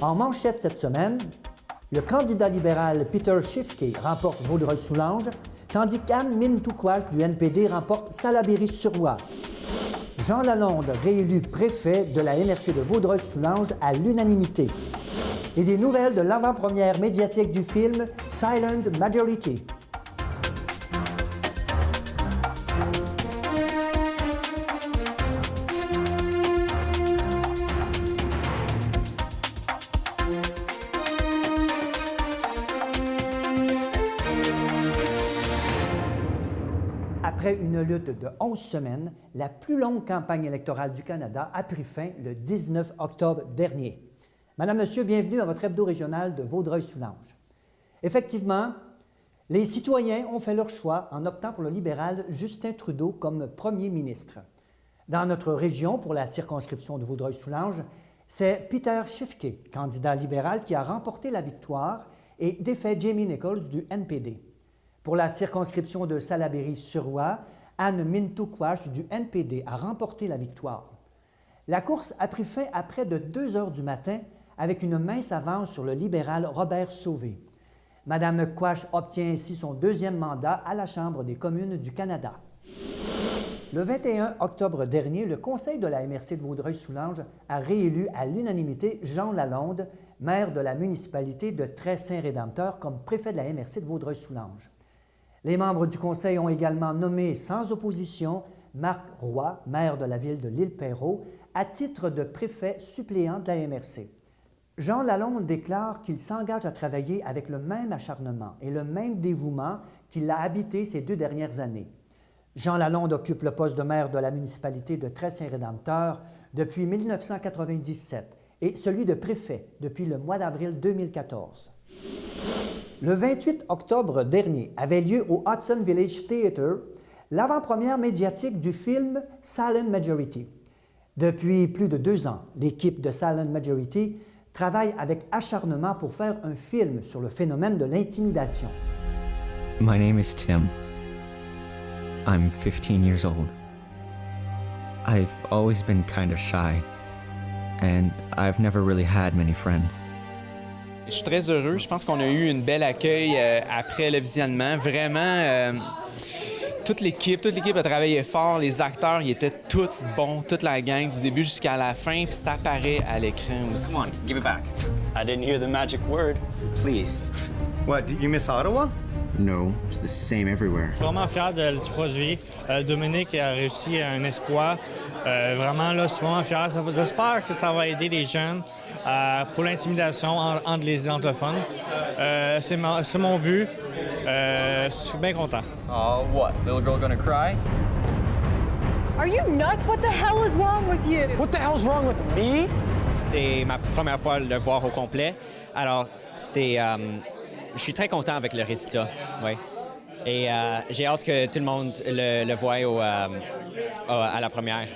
En manchette cette semaine, le candidat libéral Peter Schiffke remporte Vaudreuil-Soulanges, tandis qu'Anne Mintouquache du NPD remporte Salaberry-sur-Loire. Jean Lalonde, réélu préfet de la MRC de Vaudreuil-Soulanges à l'unanimité. Et des nouvelles de l'avant-première médiatique du film Silent Majority. Après une lutte de 11 semaines, la plus longue campagne électorale du Canada a pris fin le 19 octobre dernier. Madame, Monsieur, bienvenue à votre hebdo régional de Vaudreuil-Soulanges. Effectivement, les citoyens ont fait leur choix en optant pour le libéral Justin Trudeau comme premier ministre. Dans notre région, pour la circonscription de Vaudreuil-Soulanges, c'est Peter Schiffke, candidat libéral, qui a remporté la victoire et défait Jamie Nichols du NPD. Pour la circonscription de Salaberry-sur-Loire, Anne Mintouquache du NPD a remporté la victoire. La course a pris fin à près de 2 heures du matin avec une mince avance sur le libéral Robert Sauvé. Madame Quache obtient ainsi son 2e mandat à la Chambre des communes du Canada. Le 21 octobre dernier, le Conseil de la MRC de Vaudreuil-Soulanges a réélu à l'unanimité Jean Lalonde, maire de la municipalité de Très-Saint-Rédempteur, comme préfet de la MRC de Vaudreuil-Soulanges. Les membres du Conseil ont également nommé sans opposition Marc Roy, maire de la ville de l'Île-Perrot, à titre de préfet suppléant de la MRC. Jean Lalonde déclare qu'il s'engage à travailler avec le même acharnement et le même dévouement qu'il l'a habité ces 2 dernières années. Jean Lalonde occupe le poste de maire de la municipalité de Très-Saint-Rédempteur depuis 1997 et celui de préfet depuis le mois d'avril 2014. Le 28 octobre dernier avait lieu au Hudson Village Theatre l'avant-première médiatique du film Silent Majority. Depuis plus de 2 ans, l'équipe de Silent Majority travaille avec acharnement pour faire un film sur le phénomène de l'intimidation. My name is Tim. I'm 15 years old. I've always been kind of shy, and I've never really had many friends. Je suis très heureux. Je pense qu'on a eu un bel accueil après le visionnement. Vraiment, toute l'équipe a travaillé fort. Les acteurs, ils étaient tous bons, toute la gang, du début jusqu'à la fin. Puis ça apparaît à l'écran aussi. Come on, give it back. I didn't hear the magic word. Please. What, did you miss Ottawa? No, it's the same everywhere. Je suis vraiment fier du produit. Dominique a réussi un exploit. Vraiment, là, je suis vraiment fier. J'espère que ça va aider les jeunes pour l'intimidation entre les anglophones. C'est mon but. Je suis bien content. Oh, what? Little girl gonna cry? Are you nuts? What the hell is wrong with you? What the hell's wrong with me? C'est ma première fois de le voir au complet. Alors, je suis très content avec le résultat, oui. Et j'ai hâte que tout le monde le voie à la première.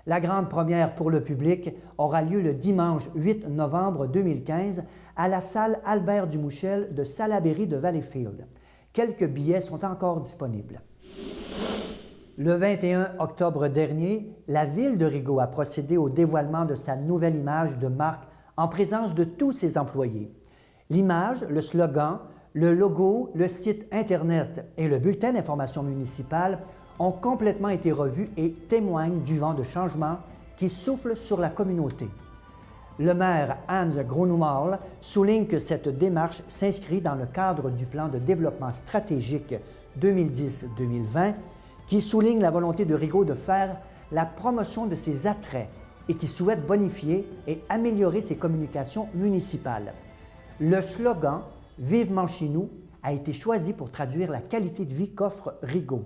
La grande première pour le public aura lieu le dimanche 8 novembre 2015 à la salle Albert Dumouchel de Salaberry de Valleyfield. Quelques billets sont encore disponibles. Le 21 octobre dernier, la ville de Rigaud a procédé au dévoilement de sa nouvelle image de marque en présence de tous ses employés. L'image, le slogan, le logo, le site Internet et le bulletin d'information municipale ont complètement été revus et témoignent du vent de changement qui souffle sur la communauté. Le maire Hans Groenewald souligne que cette démarche s'inscrit dans le cadre du plan de développement stratégique 2010-2020 qui souligne la volonté de Rigaud de faire la promotion de ses attraits et qui souhaite bonifier et améliorer ses communications municipales. Le slogan « Vivement chez nous » a été choisi pour traduire la qualité de vie qu'offre Rigaud.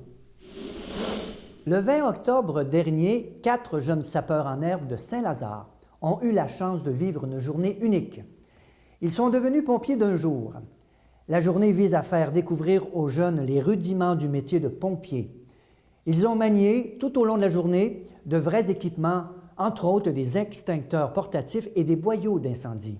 Le 20 octobre dernier, 4 jeunes sapeurs en herbe de Saint-Lazare ont eu la chance de vivre une journée unique. Ils sont devenus pompiers d'un jour. La journée vise à faire découvrir aux jeunes les rudiments du métier de pompier. Ils ont manié, tout au long de la journée, de vrais équipements, entre autres des extincteurs portatifs et des boyaux d'incendie.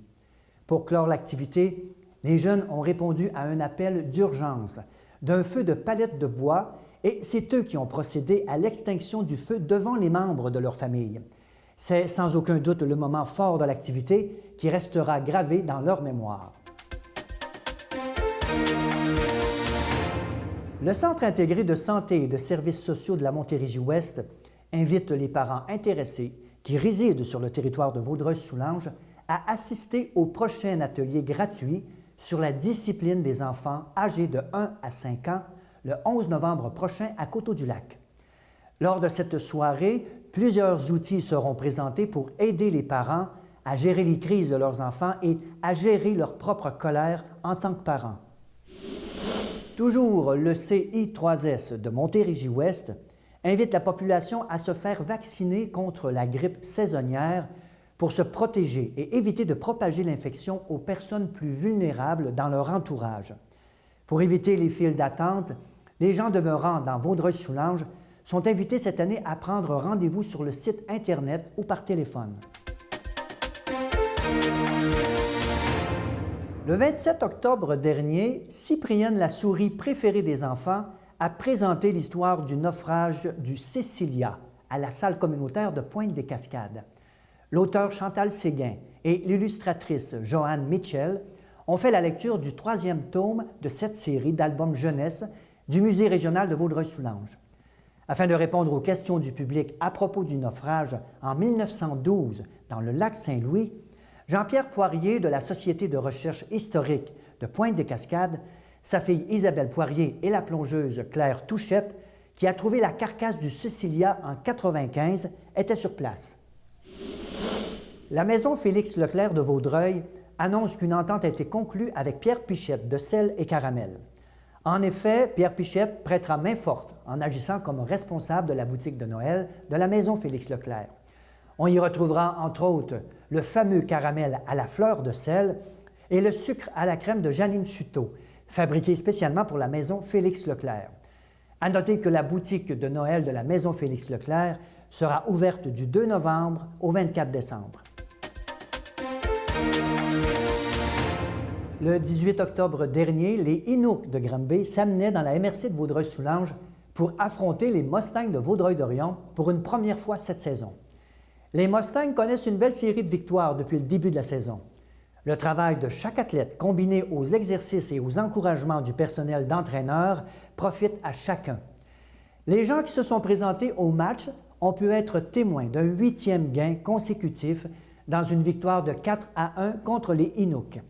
Pour clore l'activité, les jeunes ont répondu à un appel d'urgence d'un feu de palettes de bois et c'est eux qui ont procédé à l'extinction du feu devant les membres de leur famille. C'est sans aucun doute le moment fort de l'activité qui restera gravé dans leur mémoire. Le Centre intégré de santé et de services sociaux de la Montérégie-Ouest invite les parents intéressés qui résident sur le territoire de Vaudreuil-Soulanges à assister au prochain atelier gratuit sur la discipline des enfants âgés de 1 à 5 ans le 11 novembre prochain à Coteau-du-Lac. Lors de cette soirée, plusieurs outils seront présentés pour aider les parents à gérer les crises de leurs enfants et à gérer leur propre colère en tant que parents. Toujours le CI3S de Montérégie-Ouest invite la population à se faire vacciner contre la grippe saisonnière pour se protéger et éviter de propager l'infection aux personnes plus vulnérables dans leur entourage. Pour éviter les files d'attente, les gens demeurant dans Vaudreuil-Soulanges sont invités cette année à prendre rendez-vous sur le site Internet ou par téléphone. Le 27 octobre dernier, Cyprienne la souris préférée des enfants a présenté l'histoire du naufrage du Cecilia à la salle communautaire de Pointe-des-Cascades. L'auteur Chantal Séguin et l'illustratrice Joanne Mitchell ont fait la lecture du 3e tome de cette série d'albums jeunesse du Musée régional de Vaudreuil-Soulanges. Afin de répondre aux questions du public à propos du naufrage en 1912 dans le lac Saint-Louis, Jean-Pierre Poirier de la Société de recherche historique de Pointe-des-Cascades, sa fille Isabelle Poirier et la plongeuse Claire Touchette, qui a trouvé la carcasse du Cecilia en 1995, étaient sur place. La maison Félix Leclerc de Vaudreuil annonce qu'une entente a été conclue avec Pierre Pichette de Sel et Caramel. En effet, Pierre Pichette prêtera main forte en agissant comme responsable de la boutique de Noël de la maison Félix Leclerc. On y retrouvera, entre autres, le fameux caramel à la fleur de sel et le sucre à la crème de Janine Suteau, fabriqué spécialement pour la maison Félix Leclerc. À noter que la boutique de Noël de la maison Félix Leclerc sera ouverte du 2 novembre au 24 décembre. Le 18 octobre dernier, les Inuks de Granby s'amenaient dans la MRC de Vaudreuil-Soulanges pour affronter les Mustangs de Vaudreuil-Dorion pour une première fois cette saison. Les Mustangs connaissent une belle série de victoires depuis le début de la saison. Le travail de chaque athlète, combiné aux exercices et aux encouragements du personnel d'entraîneurs, profite à chacun. Les gens qui se sont présentés au match ont pu être témoins d'un 8e gain consécutif dans une victoire de 4-1 contre les Inuks.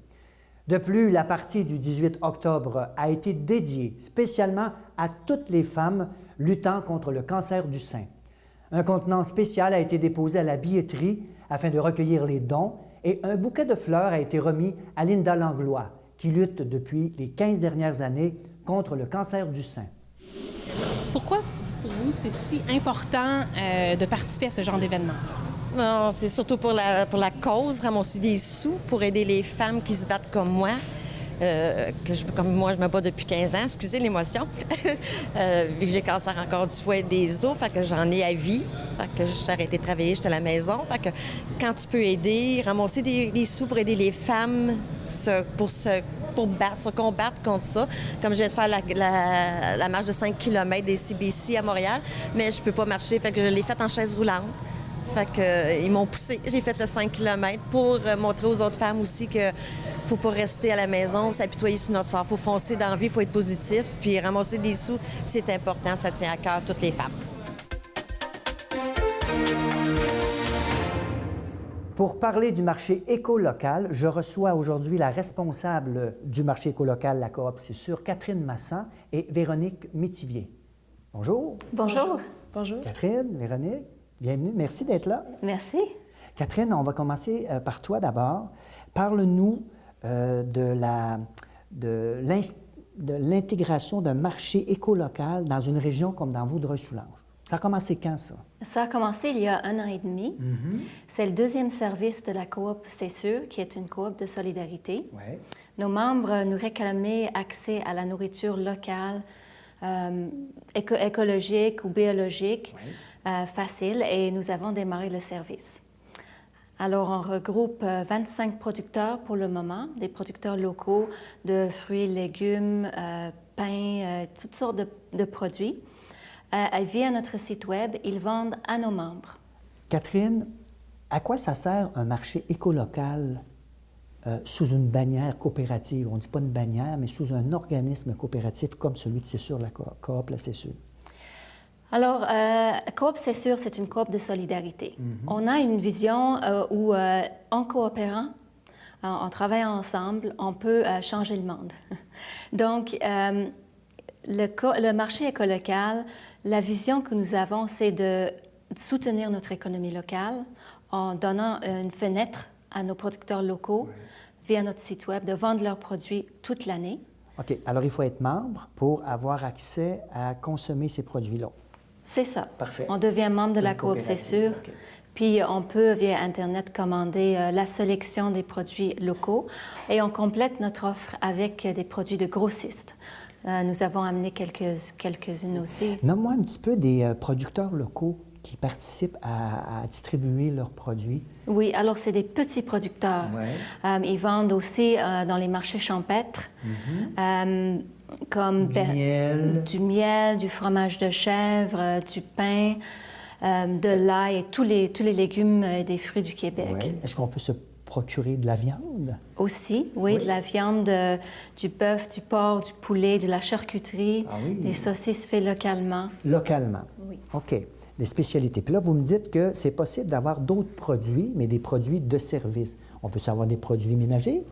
De plus, la partie du 18 octobre a été dédiée spécialement à toutes les femmes luttant contre le cancer du sein. Un contenant spécial a été déposé à la billetterie afin de recueillir les dons et un bouquet de fleurs a été remis à Linda Langlois, qui lutte depuis les 15 dernières années contre le cancer du sein. Pourquoi, pour vous, c'est si important de participer à ce genre d'événement? Non, c'est surtout pour la cause, ramasser des sous pour aider les femmes qui se battent comme moi. Comme moi, je me bats depuis 15 ans, excusez l'émotion. Vu que j'ai cancer encore du foie et des os, fait que j'en ai à vie. Fait que j'ai arrêté de travailler, j'étais à la maison. Fait que quand tu peux aider, ramasser des sous pour aider les femmes pour se combattre contre ça. Comme je viens de faire la marche de 5 km des CBC à Montréal, mais je peux pas marcher, fait que je l'ai faite en chaise roulante. Fait que, ils m'ont poussé. J'ai fait le 5 km pour montrer aux autres femmes aussi que faut pas rester à la maison, s'apitoyer sur notre sort. Faut foncer dans la vie, faut être positif. Puis ramasser des sous, c'est important, ça tient à cœur toutes les femmes. Pour parler du marché éco-local, je reçois aujourd'hui la responsable du marché éco-local, la coop C'est sûr, Catherine Massan et Véronique Métivier. Bonjour. Bonjour. Bonjour. Catherine, Véronique, bienvenue. Merci d'être là. Merci. Catherine, on va commencer par toi d'abord. Parle-nous de l'intégration d'un marché éco-local dans une région comme dans Vaudreuil-Soulanges. Ça a commencé quand, ça? Ça a commencé il y a 1 an et demi. C'est le 2e service de la coop C'est sûr, qui est une coop de solidarité. Ouais. Nos membres nous réclamaient accès à la nourriture locale, écologique ou biologique, facile, et nous avons démarré le service. Alors, on regroupe 25 producteurs pour le moment, des producteurs locaux de fruits, légumes, pain, toutes sortes de produits. Via notre site Web, ils vendent à nos membres. Catherine, À quoi ça sert un marché écolocal sous une bannière coopérative? On ne dit pas une bannière, mais sous un organisme coopératif comme celui de Cessure, la Coop, la Cessure. Alors, Coop Cessure, c'est une coop de solidarité. On a une vision où, en coopérant, en travaillant ensemble, on peut changer le monde. Donc, le marché écolocal, la vision que nous avons, c'est de soutenir notre économie locale en donnant une fenêtre à nos producteurs locaux via notre site Web, de vendre leurs produits toute l'année. OK. Alors, il faut être membre pour avoir accès à consommer ces produits-là. C'est ça. Parfait. On devient membre de la Coop Cessure. Okay. Puis, on peut, via Internet, commander la sélection des produits locaux et on complète notre offre avec des produits de grossistes. Nous avons amené quelques-unes aussi. Nomme-moi un petit peu des producteurs locaux qui participent à distribuer leurs produits. Oui, alors c'est des petits producteurs. Ouais. Ils vendent aussi dans les marchés champêtres, comme du miel, du fromage de chèvre, du pain, de l'ail et tous les légumes et des fruits du Québec. Ouais. Est-ce qu'on peut se procurer de la viande? Aussi, oui, de la viande, du bœuf, du porc, du poulet, de la charcuterie, des saucisses faites localement. Localement? Oui. OK. Des spécialités. Puis là, vous me dites que c'est possible d'avoir d'autres produits, mais des produits de service. On peut avoir des produits ménagers?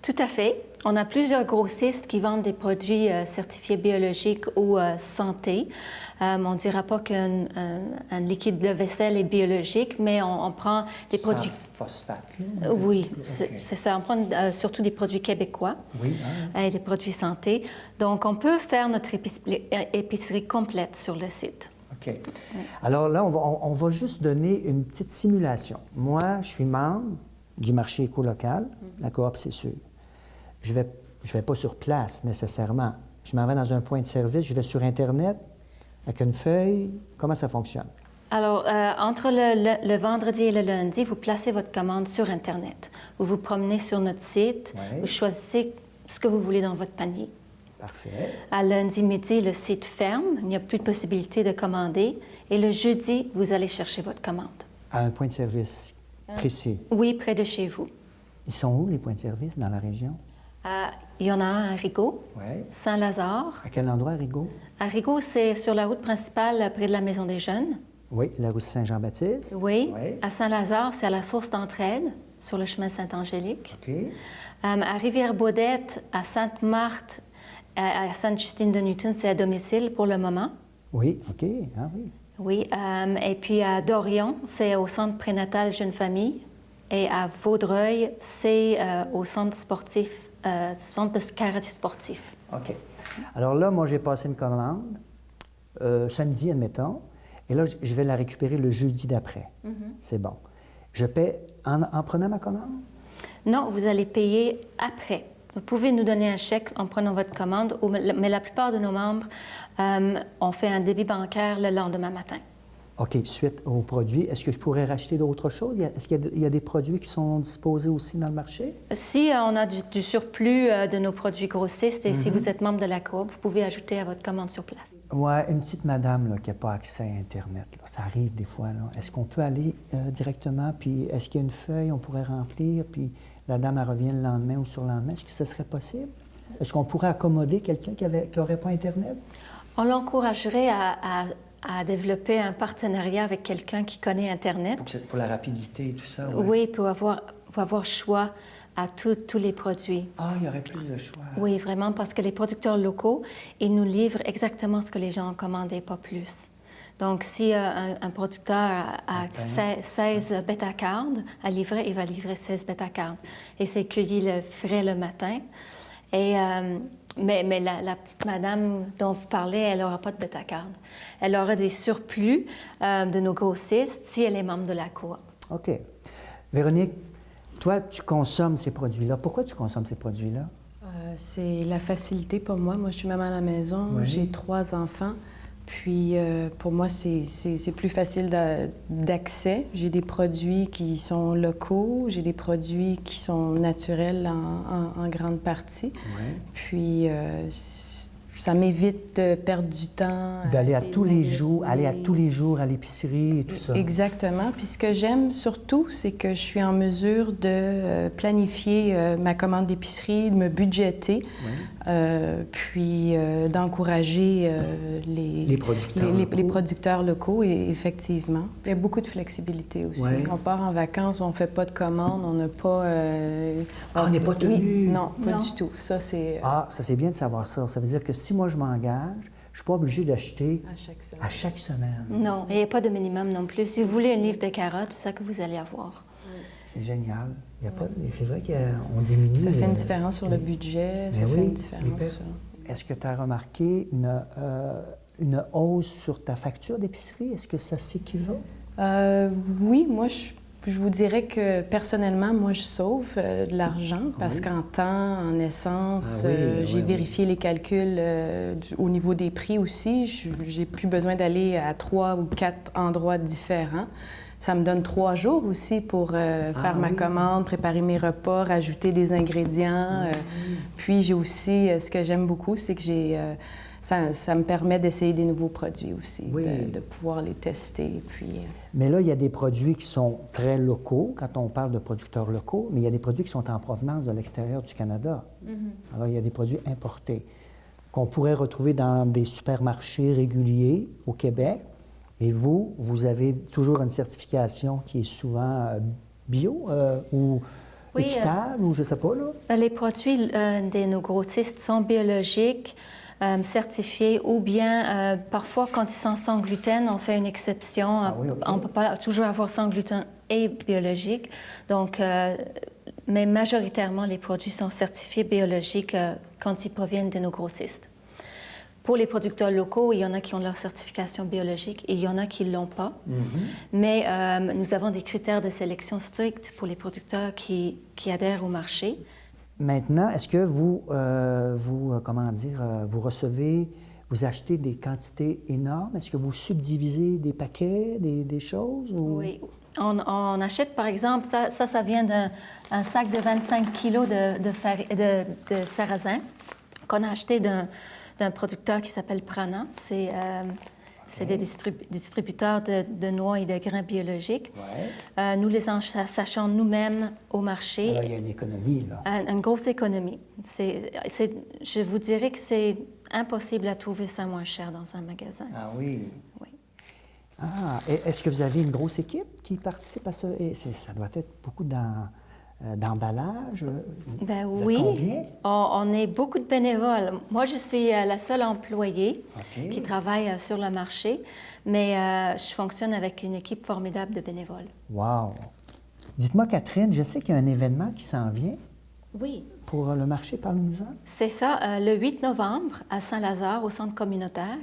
Tout à fait. On a plusieurs grossistes qui vendent des produits certifiés biologiques ou santé. On ne dira pas qu'un liquide de vaisselle est biologique, mais on prend des produits... phosphate. Oui, c'est ça. On prend surtout des produits québécois et des produits santé. Donc, on peut faire notre épicerie complète sur le site. OK. Alors là, on va juste donner une petite simulation. Moi, je suis membre du marché éco-local, la Coop Cessure. Je vais pas sur place nécessairement. Je m'en vais dans un point de service, je vais sur Internet avec une feuille. Comment ça fonctionne? Alors, entre le vendredi et le lundi, vous placez votre commande sur Internet. Vous vous promenez sur notre site, vous choisissez ce que vous voulez dans votre panier. Parfait. À lundi midi, le site ferme, il n'y a plus de possibilité de commander. Et le jeudi, vous allez chercher votre commande. À un point de service précis? Oui, près de chez vous. Ils sont où, les points de service, dans la région? Il y en a un à Rigaud, Saint-Lazare. À quel endroit, à Rigaud? À Rigaud, c'est sur la route principale près de la Maison des Jeunes. Oui, la route Saint-Jean-Baptiste. Oui. À Saint-Lazare, c'est à la source d'entraide, sur le chemin Saint-Angélique. OK. À Rivière-Baudette, à Sainte-Marthe, à Sainte-Justine-de-Newton, c'est à domicile pour le moment. Oui, OK. Ah oui. Oui. Et puis à Dorion, c'est au centre prénatal Jeune Famille. Et à Vaudreuil, c'est au centre sportif, centre de karaté sportif. OK. Alors là, moi, j'ai passé une commande, samedi, admettons, et là, je vais la récupérer le jeudi d'après. C'est bon. Je paie en prenant ma commande? Non, vous allez payer après. Vous pouvez nous donner un chèque en prenant votre commande, mais la plupart de nos membres, on fait un débit bancaire le lendemain matin. OK. Suite aux produits, est-ce que je pourrais racheter d'autres choses? Est-ce qu'il y a des produits qui sont disposés aussi dans le marché? Si on a du surplus de nos produits grossistes et si vous êtes membre de la Coop, vous pouvez ajouter à votre commande sur place. Oui, une petite madame là, qui n'a pas accès à Internet, là, ça arrive des fois. Est-ce qu'on peut aller directement, puis est-ce qu'il y a une feuille, on pourrait remplir, puis la dame, elle revient le lendemain ou sur le lendemain? Est-ce que ce serait possible? Est-ce qu'on pourrait accommoder quelqu'un qui n'aurait pas Internet? On l'encouragerait à développer un partenariat avec quelqu'un qui connaît Internet. Pour la rapidité et tout ça? Ouais. Oui, pour avoir choix à tous les produits. Ah, il y aurait plus de choix. Oui, vraiment, parce que les producteurs locaux, ils nous livrent exactement ce que les gens ont commandé, pas plus. Donc, si un producteur a 16 bêta-cardes à livrer, il va livrer 16 bêta-cardes. Et c'est cueilli le frais le matin. Et... Mais la petite madame dont vous parlez, elle n'aura pas de bêta-carte. Elle aura des surplus de nos grossistes si elle est membre de la Coop. OK. Véronique, toi, tu consommes ces produits-là. Pourquoi tu consommes ces produits-là? C'est la facilité pour moi. Moi, je suis maman à la maison. J'ai 3 enfants. Puis, pour moi, c'est plus facile d'accès. J'ai des produits qui sont locaux, j'ai des produits qui sont naturels en grande partie. Puis, ça m'évite de perdre du temps. D'aller à tous les jours, aller à tous les jours à l'épicerie et tout ça. Exactement. Puis ce que j'aime surtout, c'est que je suis en mesure de planifier ma commande d'épicerie, de me budgéter, puis d'encourager les producteurs locaux. Et effectivement, il y a beaucoup de flexibilité aussi. Ouais. On part en vacances, on ne fait pas de commandes, on n'a pas... on n'est pas tenu? Non, pas du tout. Ça, c'est... Ah, ça, c'est bien de savoir ça. Ça veut dire que si moi, je m'engage, je ne suis pas obligé d'acheter à chaque semaine. Non, et il n'y a pas de minimum non plus. Si vous voulez un livre de carottes, c'est ça que vous allez avoir. C'est génial. Il y a pas... C'est vrai qu'on diminue... Ça fait une différence sur le budget, ça fait une différence sur... Est-ce que tu as remarqué une hausse sur ta facture d'épicerie? Est-ce que ça s'équivaut? Oui, moi, je vous dirais que personnellement, moi, je sauve de l'argent parce qu'en temps, en essence, j'ai vérifié les calculs au niveau des prix aussi. J'ai plus besoin d'aller à 3 ou 4 endroits différents. Ça me donne 3 jours aussi pour faire ma commande, préparer mes repas, rajouter des ingrédients. Puis j'ai aussi, ce que j'aime beaucoup, c'est que ça me permet d'essayer des nouveaux produits aussi, de pouvoir les tester. Puis... Mais là, il y a des produits qui sont très locaux, quand on parle de producteurs locaux, mais il y a des produits qui sont en provenance de l'extérieur du Canada. Alors, il y a des produits importés qu'on pourrait retrouver dans des supermarchés réguliers au Québec. Et vous avez toujours une certification qui est souvent bio ou équitable, ou je ne sais pas, là? Les produits de nos grossistes sont biologiques, certifiés, ou bien parfois, quand ils sont sans gluten, on fait une exception. On ne peut pas toujours avoir sans gluten et biologique. Donc, mais majoritairement, les produits sont certifiés biologiques quand ils proviennent de nos grossistes. Pour les producteurs locaux, il y en a qui ont leur certification biologique et il y en a qui ne l'ont pas. Mais nous avons des critères de sélection stricts pour les producteurs qui adhèrent au marché. Maintenant, est-ce que vous recevez, vous achetez des quantités énormes? Est-ce que vous subdivisez des paquets, des choses? Ou... Oui. On achète, par exemple, ça vient d'un sac de 25 kilos de sarrasin qu'on a acheté d'un producteur qui s'appelle Prana. C'est des distributeurs de noix et de grains biologiques. Nous les achetons nous-mêmes au marché. Alors, il y a une économie, là. Une grosse économie. Je vous dirais que c'est impossible à trouver ça moins cher dans un magasin. Ah oui? Oui. Ah, est-ce que vous avez une grosse équipe qui participe à ça? Et ça doit être beaucoup d'emballage. Ben vous oui. êtes combien? On est beaucoup de bénévoles. Moi, je suis la seule employée qui travaille sur le marché, mais je fonctionne avec une équipe formidable de bénévoles. Wow! Dites-moi, Catherine, je sais qu'il y a un événement qui s'en vient. Oui. Pour le marché, parlez-nous-en. C'est ça, le 8 novembre à Saint-Lazare, au centre communautaire.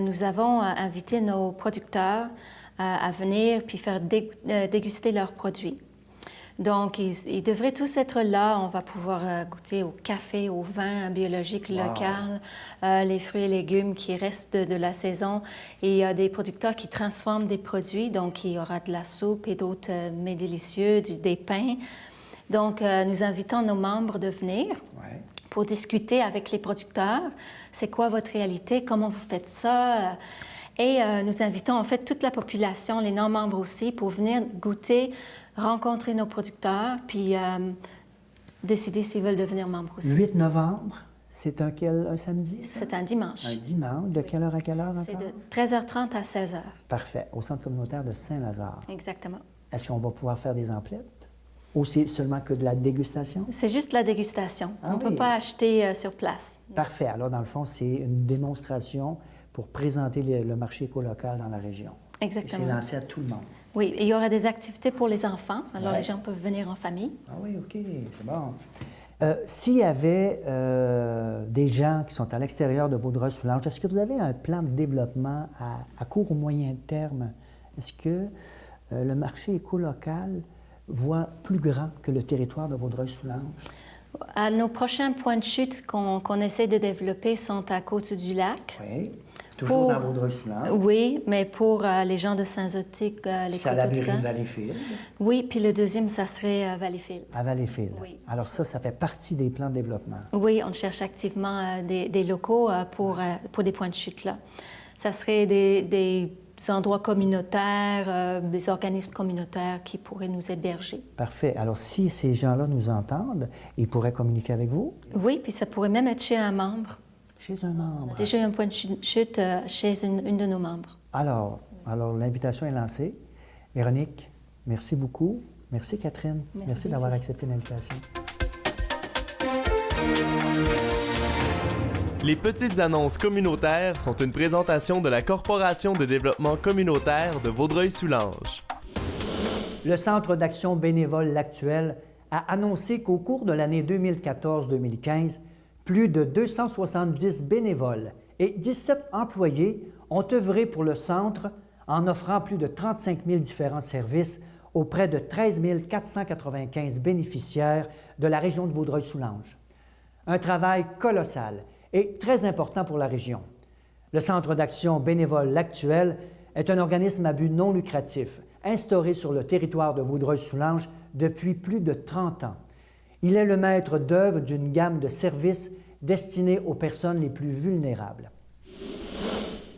Nous avons invité nos producteurs à venir puis faire déguster leurs produits. Donc, ils devraient tous être là. On va pouvoir goûter au café, au vin biologique local, les fruits et légumes qui restent de la saison. Et il y a des producteurs qui transforment des produits. Donc, il y aura de la soupe et d'autres mets délicieux, des pains. Donc, nous invitons nos membres de venir pour discuter avec les producteurs. C'est quoi votre réalité? Comment vous faites ça? Et nous invitons en fait toute la population, les non-membres aussi, pour venir goûter, rencontrer nos producteurs, puis décider s'ils veulent devenir membres aussi. 8 novembre, c'est un samedi, ça? C'est un dimanche. Un dimanche. De quelle heure à quelle heure encore? C'est de 13h30 à 16h. Parfait. Au centre communautaire de Saint-Lazare. Exactement. Est-ce qu'on va pouvoir faire des emplettes? Ou c'est seulement que de la dégustation? C'est juste la dégustation. On ne peut pas acheter sur place. Parfait. Alors, dans le fond, c'est une démonstration pour présenter le marché éco-local dans la région. Exactement. Et c'est lancé à tout le monde. Oui, et il y aura des activités pour les enfants. Alors, les gens peuvent venir en famille. Ah oui, OK, c'est bon. S'il y avait des gens qui sont à l'extérieur de Vaudreuil-Soulanges, est-ce que vous avez un plan de développement à court ou moyen terme? Est-ce que le marché éco-local voit plus grand que le territoire de Vaudreuil-Soulanges? Nos prochains points de chute qu'on essaie de développer sont à Côte-du-Lac. Oui. Toujours dans Vaudreuil-Soulanges? Oui, mais pour les gens de Saint-Zotique, les C'est à la coteaux, tout mairie ça. de Valleyfield. Oui, puis le deuxième, ça serait Valleyfield. À Valleyfield. Oui. Alors ça fait partie des plans de développement. Oui, on cherche activement des locaux pour des points de chute là. Ça serait des endroits communautaires, des organismes communautaires qui pourraient nous héberger. Parfait. Alors si ces gens-là nous entendent, ils pourraient communiquer avec vous? Oui, puis ça pourrait même être chez un membre. Chez un membre? On a déjà eu un point de chute chez une de nos membres. Alors l'invitation est lancée. Véronique, merci beaucoup. Merci Catherine. Merci d'avoir accepté l'invitation. Les petites annonces communautaires sont une présentation de la Corporation de développement communautaire de Vaudreuil-Soulanges. Le Centre d'action bénévole L'Actuel a annoncé qu'au cours de l'année 2014-2015, plus de 270 bénévoles et 17 employés ont œuvré pour le centre en offrant plus de 35 000 différents services auprès de 13 495 bénéficiaires de la région de Vaudreuil-Soulanges. Un travail colossal et très important pour la région. Le Centre d'action bénévole L'Actuel est un organisme à but non lucratif, instauré sur le territoire de Vaudreuil-Soulanges depuis plus de 30 ans. Il est le maître d'œuvre d'une gamme de services destinés aux personnes les plus vulnérables.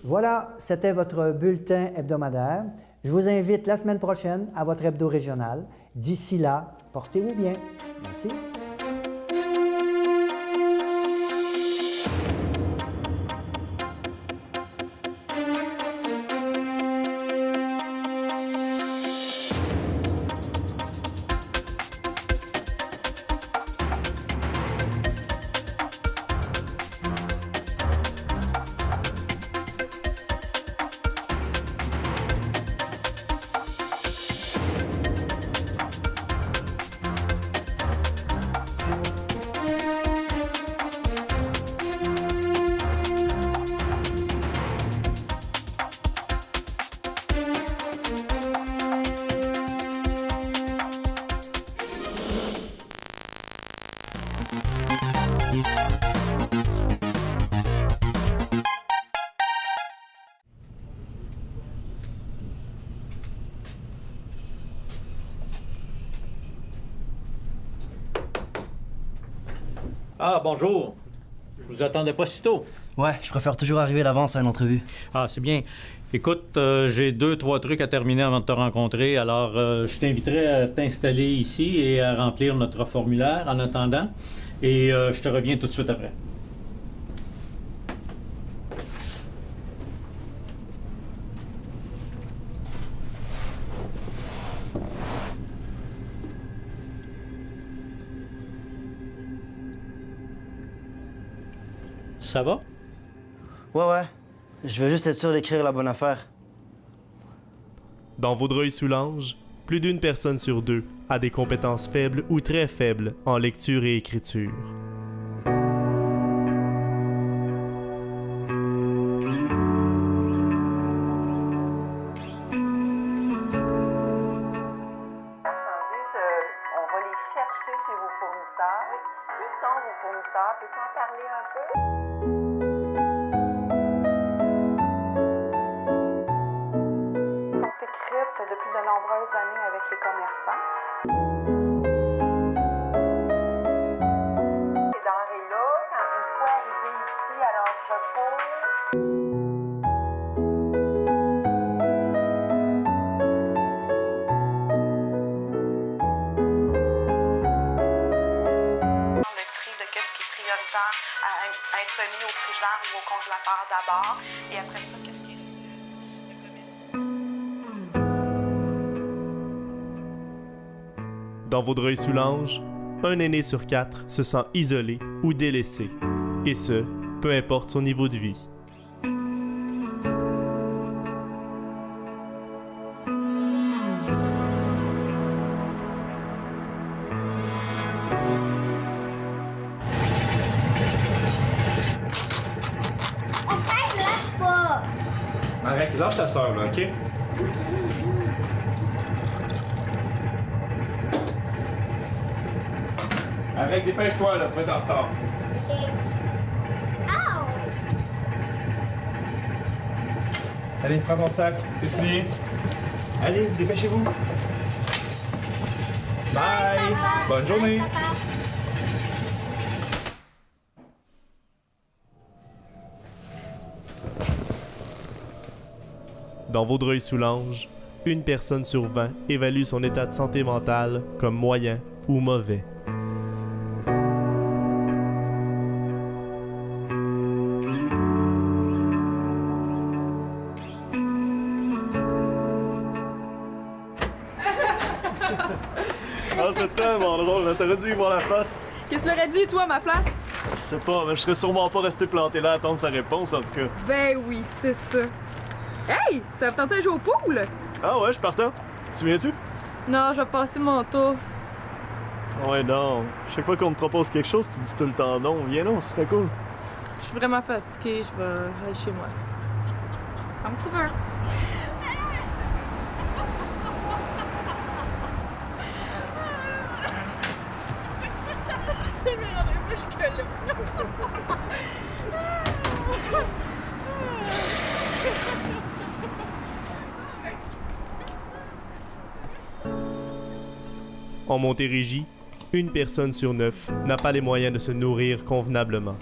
Voilà, c'était votre bulletin hebdomadaire. Je vous invite la semaine prochaine à votre hebdo régional. D'ici là, portez-vous bien. Merci. Ah, bonjour. Je vous attendais pas si tôt. Ouais, je préfère toujours arriver d'avance à une entrevue. Ah, c'est bien. Écoute, j'ai 2-3 trucs à terminer avant de te rencontrer, alors je t'inviterai à t'installer ici et à remplir notre formulaire en attendant. Et je te reviens tout de suite après. Ça va? Ouais. Je veux juste être sûr d'écrire la bonne affaire. Dans Vaudreuil-Soulanges, plus d'une personne sur deux a des compétences faibles ou très faibles en lecture et écriture. Depuis de nombreuses années avec les commerçants. Ces denrées-là, une fois arrivées ici à l'entrepôt, le tri de qu'est-ce qui est prioritaire à être mis au frigidaire ou au congélateur d'abord, et après ça, qu'est-ce qui est Dans Vaudreuil-Soulanges, un aîné sur 4 se sent isolé ou délaissé, et ce, peu importe son niveau de vie. Arrête, lâche ta sœur, là, OK? Arrête, dépêche-toi, là, tu vas être en retard. Allez, prends ton sac, tes souliers. Allez, dépêchez-vous. Bye! Bonne journée! Dans Vaudreuil-Soulanges, 1 personne sur 20 évalue son état de santé mentale comme moyen ou mauvais. Ah, c'est tellement drôle, t'aurais dû y voir la face. Qu'est-ce que tu l'aurais dit, toi, à ma place? Je sais pas, mais je serais sûrement pas resté planté là à attendre sa réponse, en tout cas. Ben oui, c'est ça. Hey, ça vous tente de jouer au pool? Ah ouais, je suis partant. Tu viens-tu? Non, je vais passer mon tour. Ouais, non. Chaque fois qu'on te propose quelque chose, tu dis tout le temps non. Viens non, ce serait cool. Je suis vraiment fatiguée, je vais aller chez moi. Comme tu veux. En Montérégie, 1 personne sur 9 n'a pas les moyens de se nourrir convenablement.